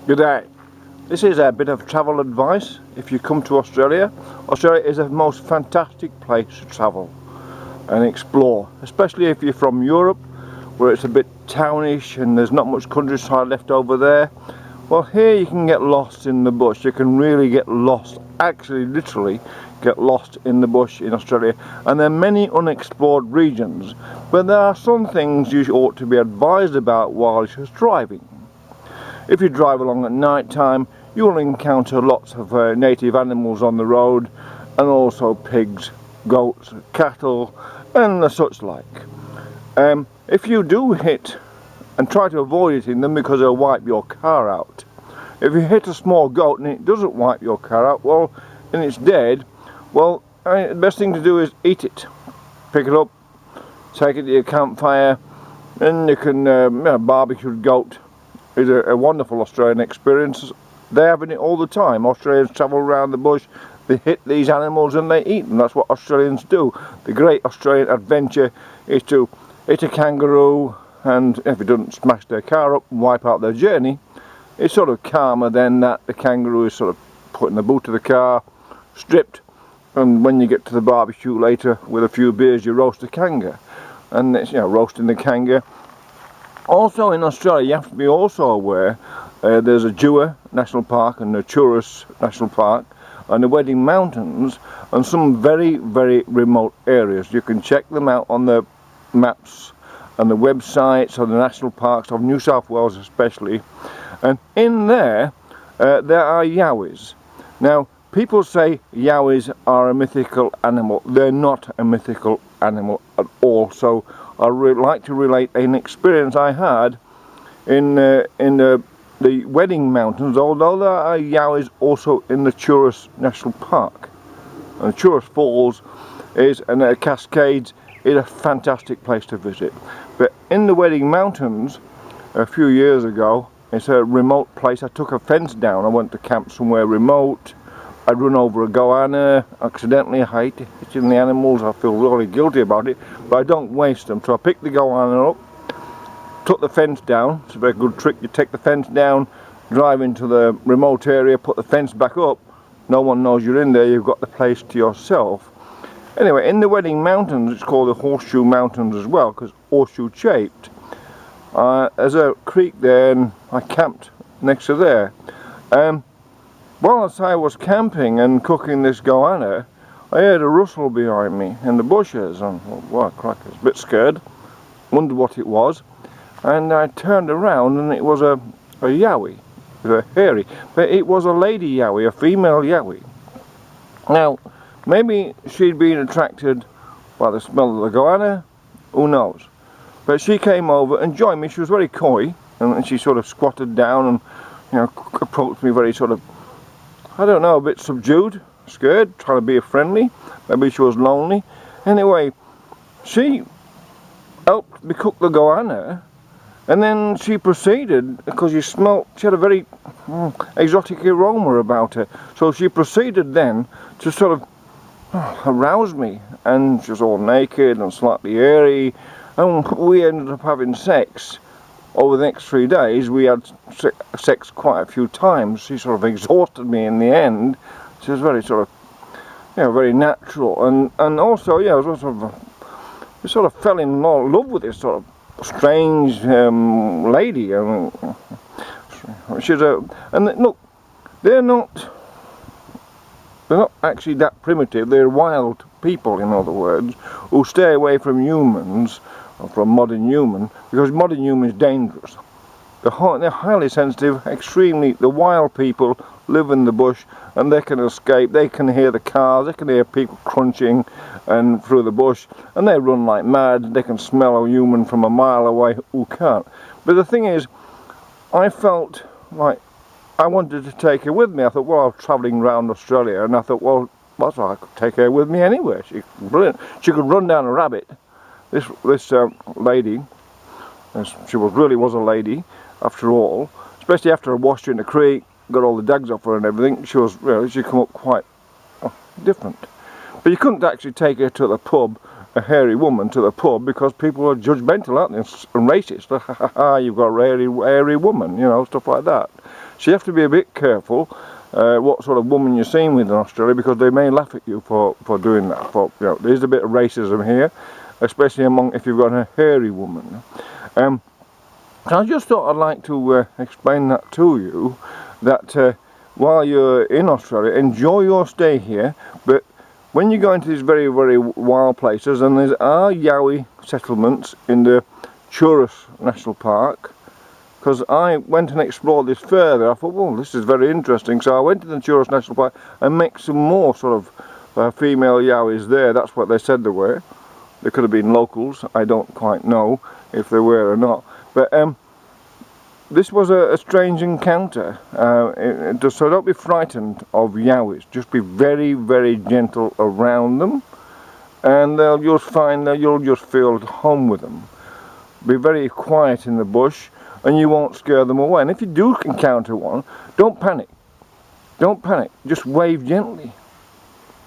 Good day. This is a bit of travel advice. If you come to Australia, Australia is a most fantastic place to travel and explore, especially if you're from Europe, where it's a bit townish and there's not much countryside left over there. Well, here you can get lost in the bush. You can really get lost, actually literally get lost in the bush in Australia, and there are many unexplored regions, but there are some things you ought to be advised about while you're driving. If you drive along at night time, you will encounter lots of native animals on the road, and also pigs, goats, cattle and the such like. If you do hit and try to avoid hitting them because they'll wipe your car out. If you hit a small goat and it doesn't wipe your car out, well, and it's dead, well, the best thing to do is eat it. Pick it up, take it to your campfire, and you can barbecued goat is a wonderful Australian experience. They're having it all the time. Australians travel around the bush, they hit these animals and they eat them. That's what Australians do. The great Australian adventure is to hit a kangaroo, and if it doesn't smash their car up and wipe out their journey, it's sort of calmer than that. The kangaroo is sort of put in the boot of the car, stripped, and when you get to the barbecue later with a few beers, you roast the kanga. And it's, roasting the kanga. Also in Australia, you have to be also aware there's a Yowie National Park and the Tourist National Park and the Wedding Mountains and some very, very remote areas. You can check them out on the maps and the websites of the national parks of New South Wales especially. And in there, there are Yowies. Now, people say Yowies are a mythical animal. They're not a mythical animal at all. So I'd like to relate an experience I had in the Wedding Mountains, although there are Yowies also in the Tourist National Park. And the Tourist Falls and the Cascades is a fantastic place to visit. But in the Wedding Mountains, a few years ago, it's a remote place. I took a fence down. I went to camp somewhere remote. I'd run over a goanna accidentally. I hate hitting the animals. I feel really guilty about it, but I don't waste them. So I picked the goanna up, took the fence down. It's a very good trick. You take the fence down, drive into the remote area, put the fence back up. No one knows you're in there. You've got the place to yourself. Anyway, in the Wedding Mountains, it's called the Horseshoe Mountains as well, because horseshoe shaped. There's a creek there, and I camped next to there. While as I was camping and cooking this goanna, I heard a rustle behind me in the bushes, and well, crackers, a bit scared, wondered what it was, and I turned around and it was a Yowie, a hairy, but it was a lady Yowie, a female Yowie. Now, maybe she'd been attracted by the smell of the goanna, who knows, but she came over and joined me. She was very coy, and she sort of squatted down and approached me very sort of, I don't know, a bit subdued, scared, trying to be friendly. Maybe she was lonely. Anyway, she helped me cook the goanna, and then she proceeded, because she had a very exotic aroma about her. So she proceeded then to sort of arouse me, and she was all naked and slightly hairy, and we ended up having sex. Over the next 3 days, we had sex quite a few times. She sort of exhausted me in the end. She was very sort of, very natural, and also, it was we sort of fell in love with this sort of strange lady. She's and look, they're not actually that primitive. They're wild people, in other words, who stay away from humans. From modern human, because modern human is dangerous. They're highly sensitive, the wild people live in the bush and they can escape. They can hear the cars, they can hear people crunching and through the bush, and they run like mad. They can smell a human from a mile away. Who can't? But the thing is, I felt like I wanted to take her with me. I thought, well, I was travelling around Australia, and I thought, well, that's why I could take her with me anywhere. She's brilliant. She could run down a rabbit. This lady, she really was a lady after all, especially after I washed her in the creek, got all the dags off her and everything. She come up quite different. But you couldn't actually take her to the pub, a hairy woman to the pub, because people are judgmental, aren't they, and racist. You've got a hairy woman, stuff like that. So you have to be a bit careful what sort of woman you're seeing with in Australia, because they may laugh at you for doing that. For, you know, there's a bit of racism here, especially among if you've got a hairy woman. So I just thought I'd like to explain that to you, that while you're in Australia, enjoy your stay here, but when you go into these very, very wild places, and there are Yowie settlements in the Taurus National Park, because I went and explored this further. I thought, well, this is very interesting, so I went to the Taurus National Park and met some more sort of female Yowies there. That's what they said they were. They could have been locals, I don't quite know if they were or not, but this was a strange encounter, so don't be frightened of Yowies. Just be very, very gentle around them, and you'll find that you'll just feel at home with them. Be very quiet in the bush, and you won't scare them away. And if you do encounter one, don't panic. Don't panic. Just wave gently.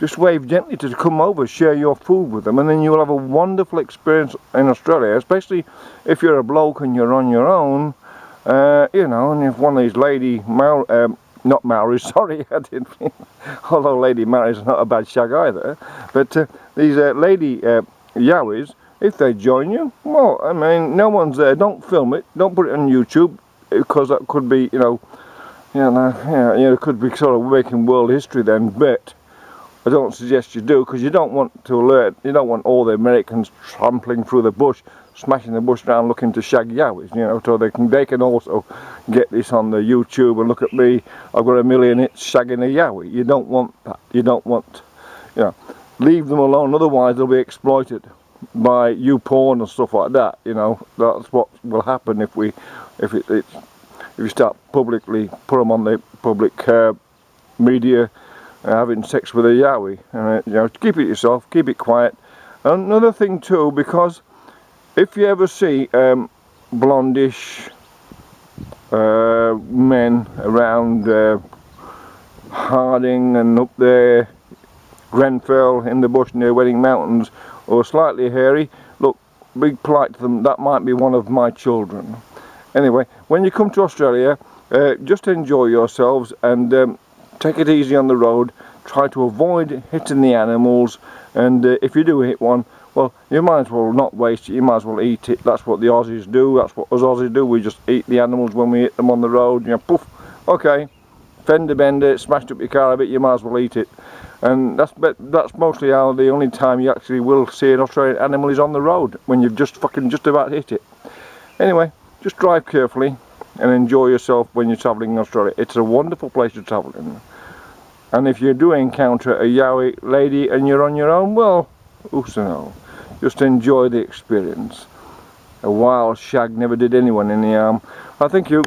Just wave gently to come over, share your food with them, and then you'll have a wonderful experience in Australia, especially if you're a bloke and you're on your own. You know, and if one of these not Maoris, sorry, I didn't mean, although Lady Maoris is not a bad shag either, but these lady Yowies, if they join you, well, I mean, no one's there. Don't film it, don't put it on YouTube, because that could be, it could be sort of making world history then, but I don't suggest you do, because you don't want to alert, you don't want all the Americans trampling through the bush, smashing the bush around looking to shag Yowies, you know, so they can also get this on the YouTube and look at me, I've got 1 million hits shagging a Yowie. You don't want that. You don't want, you know, leave them alone, otherwise they'll be exploited by YouPorn and stuff like that, you know. That's what will happen if you start publicly put them on the public media having sex with a Yowie. You know, keep it yourself, keep it quiet. Another thing too, because if you ever see blondish men around Harding and up there, Grenfell in the bush near Wedding Mountains, or slightly hairy, look, be polite to them. That might be one of my children. Anyway, when you come to Australia, just enjoy yourselves and take it easy on the road. Try to avoid hitting the animals, and if you do hit one, well, you might as well not waste it, you might as well eat it. That's what the Aussies do, that's what us Aussies do. We just eat the animals when we hit them on the road, you know, poof, okay, fender bender, smashed up your car a bit, you might as well eat it. And that's mostly how the only time you actually will see an Australian animal is on the road, when you've just about hit it. Anyway, just drive carefully and enjoy yourself when you're travelling in Australia. It's a wonderful place to travel in. And if you do encounter a Yowie lady and you're on your own, well, who's to know? Just enjoy the experience. A wild shag never did anyone any harm. Thank you.